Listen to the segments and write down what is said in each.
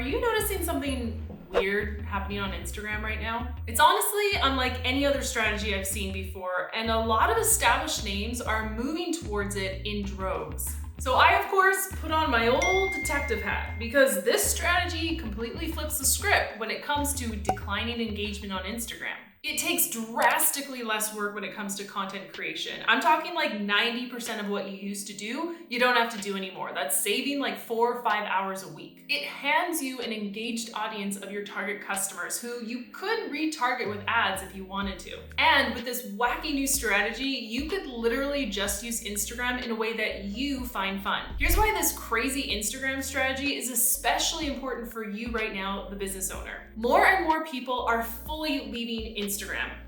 Are you noticing something weird happening on Instagram right now? It's honestly unlike any other strategy I've seen before, and a lot of established names are moving towards it in droves. So I, of course, put on my old detective hat because this strategy completely flips the script when it comes to declining engagement on Instagram. It takes drastically less work when it comes to content creation. I'm talking like 90% of what you used to do, you don't have to do anymore. That's saving like 4 or 5 hours a week. It hands you an engaged audience of your target customers who you could retarget with ads if you wanted to. And with this wacky new strategy, you could literally just use Instagram in a way that you find fun. Here's why this crazy Instagram strategy is especially important for you right now, the business owner. More and more people are fully leaving Instagram.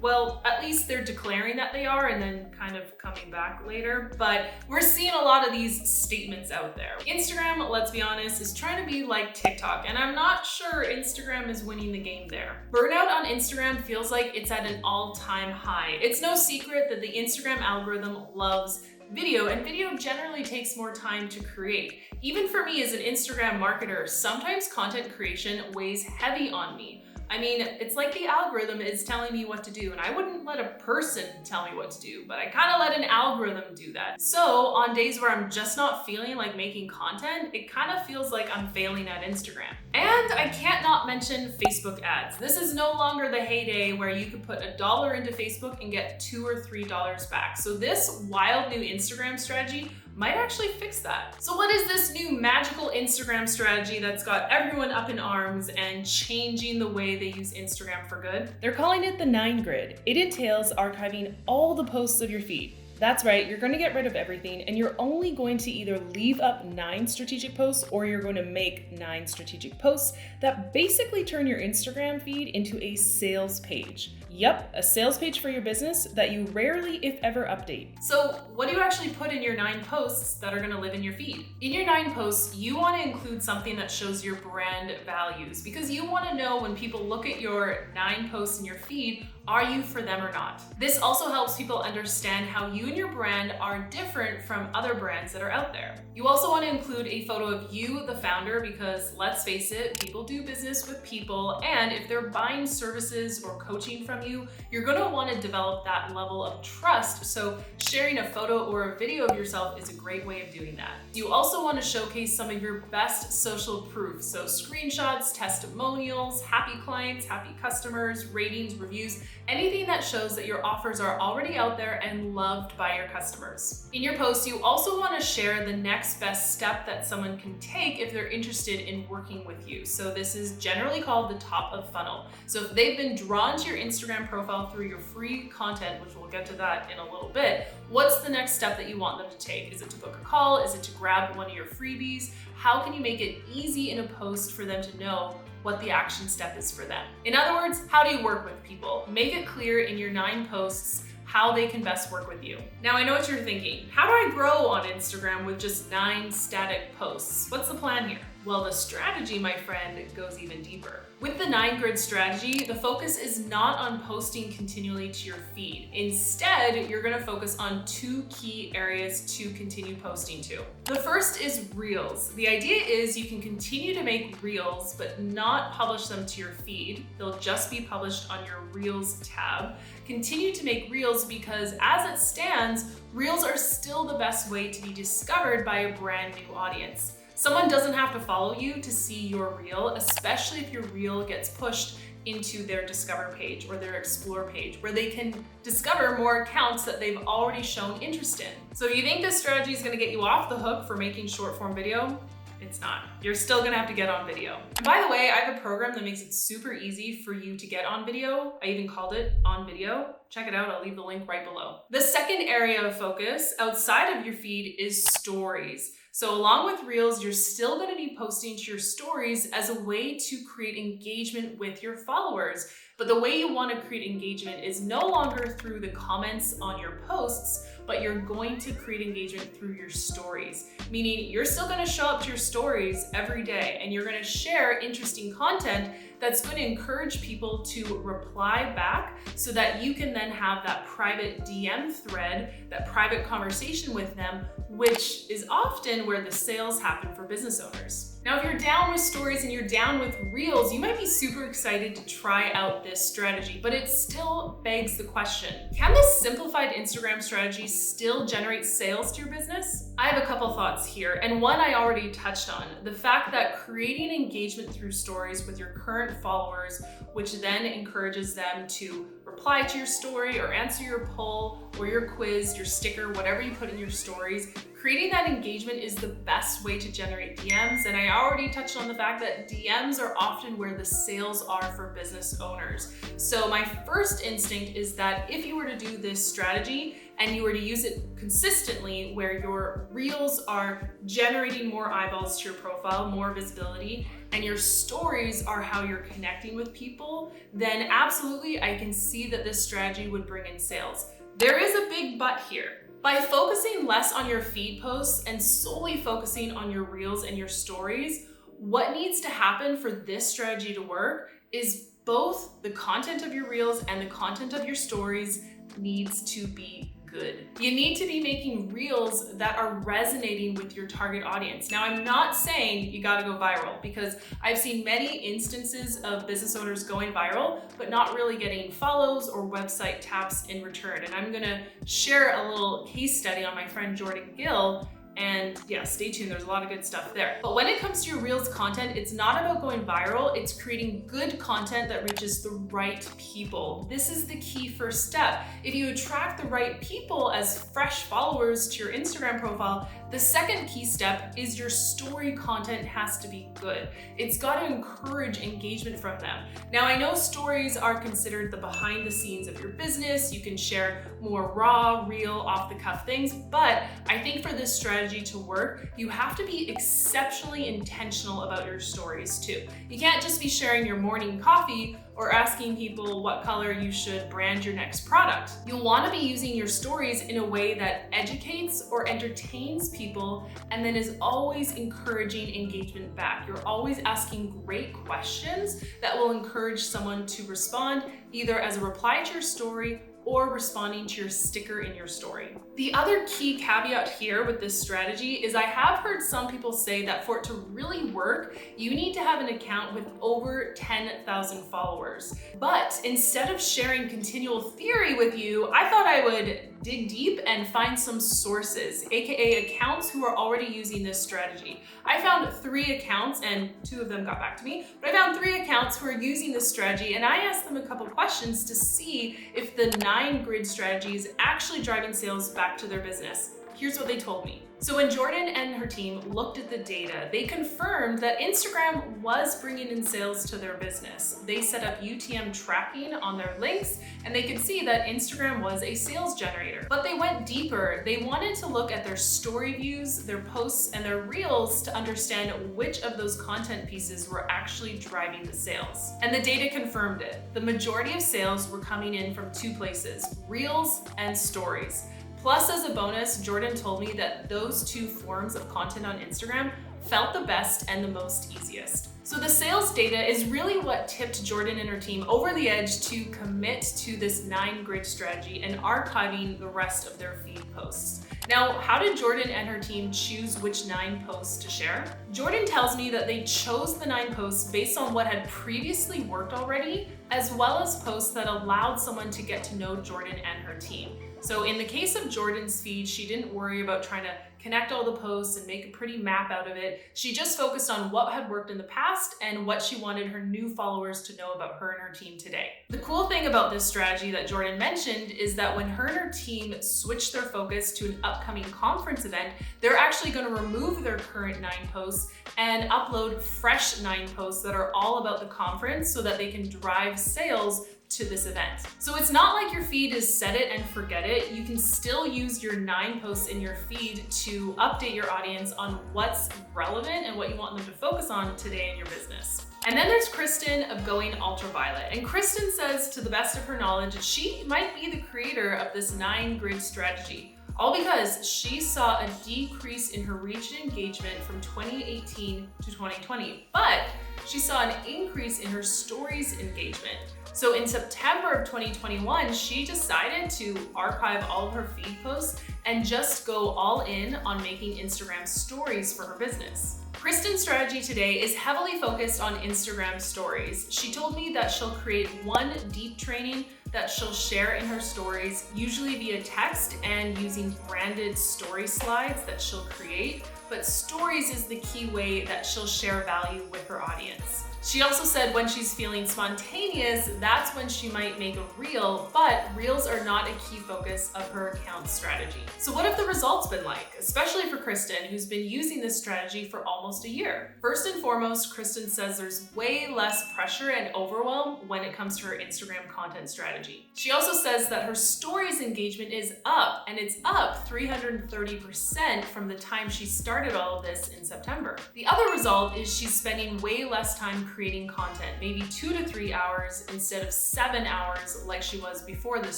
Well, at least they're declaring that they are and then kind of coming back later, but we're seeing a lot of these statements out there. Instagram, let's be honest, is trying to be like TikTok, and I'm not sure Instagram is winning the game there. Burnout on Instagram feels like it's at an all-time high. It's no secret that the Instagram algorithm loves video, and video generally takes more time to create. Even for me as an Instagram marketer, sometimes content creation weighs heavy on me. I mean, it's like the algorithm is telling me what to do, and I wouldn't let a person tell me what to do, but I kind of let an algorithm do that. So on days where I'm just not feeling like making content, it kind of feels like I'm failing at Instagram. And I can't not mention Facebook ads. This is no longer the heyday where you could put $1 into Facebook and get $2 or $3 back. So this wild new Instagram strategy might actually fix that. So what is this new magical Instagram strategy that's got everyone up in arms and changing the way they use Instagram for good? They're calling it the 9 grid. It entails archiving all the posts of your feed. That's right, you're going to get rid of everything, and you're only going to either leave up 9 strategic posts or you're going to make 9 strategic posts that basically turn your Instagram feed into a sales page. Yep, a sales page for your business that you rarely, if ever, update. So what do you actually put in your 9 posts that are gonna live in your feed? In your 9 posts, you wanna include something that shows your brand values, because you wanna know when people look at your 9 posts in your feed, are you for them or not? This also helps people understand how you and your brand are different from other brands that are out there. You also want to include a photo of you, the founder, because let's face it, people do business with people, and if they're buying services or coaching from you, you're going to want to develop that level of trust. So sharing a photo or a video of yourself is a great way of doing that. You also want to showcase some of your best social proof. So screenshots, testimonials, happy clients, happy customers, ratings, reviews, anything that shows that your offers are already out there and loved by your customers. In your post, you also want to share the next best step that someone can take if they're interested in working with you. So this is generally called the top of funnel. So if they've been drawn to your Instagram profile through your free content, which we'll get to that in a little bit, what's the next step that you want them to take? Is it to book a call? Is it to grab one of your freebies? How can you make it easy in a post for them to know what the action step is for them? In other words, how do you work with people? Make it clear in your 9 posts how they can best work with you. Now I know what you're thinking. How do I grow on Instagram with just 9 static posts? What's the plan here? Well, the strategy, my friend, goes even deeper. With the 9 grid strategy, the focus is not on posting continually to your feed. Instead, you're gonna focus on 2 key areas to continue posting to. The first is Reels. The idea is you can continue to make Reels, but not publish them to your feed. They'll just be published on your Reels tab. Continue to make Reels because as it stands, Reels are still the best way to be discovered by a brand new audience. Someone doesn't have to follow you to see your reel, especially if your reel gets pushed into their Discover page or their Explore page, where they can discover more accounts that they've already shown interest in. So if you think this strategy is gonna get you off the hook for making short form video, it's not. You're still gonna have to get on video. And by the way, I have a program that makes it super easy for you to get on video. I even called it On Video. Check it out, I'll leave the link right below. The second area of focus outside of your feed is stories. So along with Reels, you're still gonna be posting to your stories as a way to create engagement with your followers. But the way you wanna create engagement is no longer through the comments on your posts, but you're going to create engagement through your stories. Meaning you're still gonna show up to your stories every day and you're gonna share interesting content that's going to encourage people to reply back so that you can then have that private DM thread, that private conversation with them, which is often where the sales happen for business owners. Now, if you're down with stories and you're down with reels, you might be super excited to try out this strategy, but it still begs the question, can this simplified Instagram strategy still generate sales to your business? I have a couple thoughts here, and one I already touched on, the fact that creating engagement through stories with your current followers, which then encourages them to reply to your story or answer your poll or your quiz, your sticker, whatever you put in your stories, creating that engagement is the best way to generate DMs. And I already touched on the fact that DMs are often where the sales are for business owners. So my first instinct is that if you were to do this strategy and you were to use it consistently, where your reels are generating more eyeballs to your profile, more visibility, and your stories are how you're connecting with people, then absolutely I can see that this strategy would bring in sales. There is a big but here. By focusing less on your feed posts and solely focusing on your reels and your stories, what needs to happen for this strategy to work is both the content of your reels and the content of your stories needs to be good. You need to be making reels that are resonating with your target audience. Now, I'm not saying you gotta go viral, because I've seen many instances of business owners going viral, but not really getting follows or website taps in return. And I'm gonna share a little case study on my friend Jordan Gill. And yeah, stay tuned, there's a lot of good stuff there. But when it comes to your Reels content, it's not about going viral, it's creating good content that reaches the right people. This is the key first step. If you attract the right people as fresh followers to your Instagram profile, the second key step is your story content has to be good. It's got to encourage engagement from them. Now, I know stories are considered the behind the scenes of your business. You can share more raw, real, off the cuff things, but I think for this strategy to work, you have to be exceptionally intentional about your stories too. You can't just be sharing your morning coffee or asking people what color you should brand your next product. You'll want to be using your stories in a way that educates or entertains people and then is always encouraging engagement back. You're always asking great questions that will encourage someone to respond either as a reply to your story or responding to your sticker in your story. The other key caveat here with this strategy is I have heard some people say that for it to really work, you need to have an account with over 10,000 followers. But instead of sharing continual theory with you, I thought I would dig deep and find some sources, aka accounts who are already using this strategy. I found 3 accounts, and 2 of them got back to me, but I found 3 accounts who are using this strategy, and I asked them a couple questions to see if the 9 grid strategy is actually driving sales back to their business. Here's what they told me. So when Jordan and her team looked at the data, they confirmed that Instagram was bringing in sales to their business. They set up UTM tracking on their links, and they could see that Instagram was a sales generator. But they went deeper. They wanted to look at their story views, their posts, and their reels to understand which of those content pieces were actually driving the sales. And the data confirmed it. The majority of sales were coming in from 2 places, reels and stories. Plus, as a bonus, Jordan told me that those 2 forms of content on Instagram felt the best and the most easiest. So the sales data is really what tipped Jordan and her team over the edge to commit to this 9 grid strategy and archiving the rest of their feed posts. Now, how did Jordan and her team choose which 9 posts to share? Jordan tells me that they chose the 9 posts based on what had previously worked already, as well as posts that allowed someone to get to know Jordan and her team. So in the case of Jordan's feed, she didn't worry about trying to connect all the posts and make a pretty map out of it. She just focused on what had worked in the past and what she wanted her new followers to know about her and her team today. The cool thing about this strategy that Jordan mentioned is that when her and her team switch their focus to an upcoming conference event, they're actually going to remove their current 9 posts and upload fresh 9 posts that are all about the conference so that they can drive sales to this event. So it's not like your feed is set it and forget it. You can still use your 9 posts in your feed to update your audience on what's relevant and what you want them to focus on today in your business. And then there's Kristen of Going Ultraviolet. And Kristen says, to the best of her knowledge, she might be the creator of this 9 grid strategy. All because she saw a decrease in her reach and engagement from 2018 to 2020, but she saw an increase in her stories engagement. So in September of 2021, she decided to archive all of her feed posts and just go all in on making Instagram stories for her business. Kristen's strategy today is heavily focused on Instagram stories. She told me that she'll create one deep training that she'll share in her stories, usually via text and using branded story slides that she'll create. But stories is the key way that she'll share value with her audience. She also said when she's feeling spontaneous, that's when she might make a reel, but reels are not a key focus of her account strategy. So what have the results been like, especially for Kristen, who's been using this strategy for almost a year? First and foremost, Kristen says there's way less pressure and overwhelm when it comes to her Instagram content strategy. She also says that her stories engagement is up, and it's up 330% from the time she started all of this in September. The other result is she's spending way less time creating content, maybe 2 to 3 hours instead of 7 hours like she was before this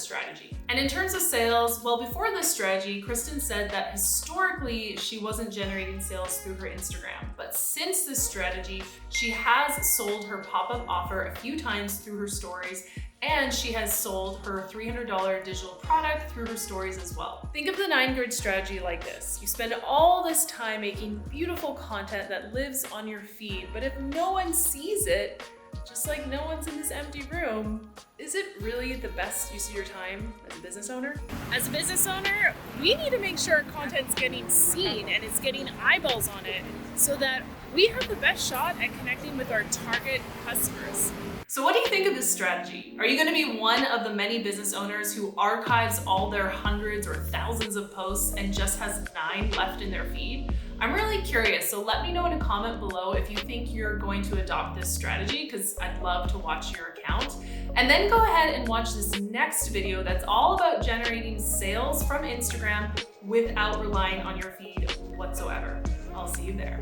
strategy. And in terms of sales, well, before this strategy, Kristen said that historically she wasn't generating sales through her Instagram, but since this strategy, she has sold her pop-up offer a few times through her stories, and she has sold her $300 digital product through her stories as well. Think of the 9-grid strategy like this. You spend all this time making beautiful content that lives on your feed, but if no one sees it, just like no one's in this empty room, is it really the best use of your time as a business owner? As a business owner, we need to make sure our content's getting seen and it's getting eyeballs on it so that we have the best shot at connecting with our target customers. So what do you think of this strategy? Are you going to be one of the many business owners who archives all their hundreds or thousands of posts and just has 9 left in their feed? I'm really curious, so let me know in a comment below if you think you're going to adopt this strategy, because I'd love to watch your account. And then go ahead and watch this next video that's all about generating sales from Instagram without relying on your feed whatsoever. I'll see you there.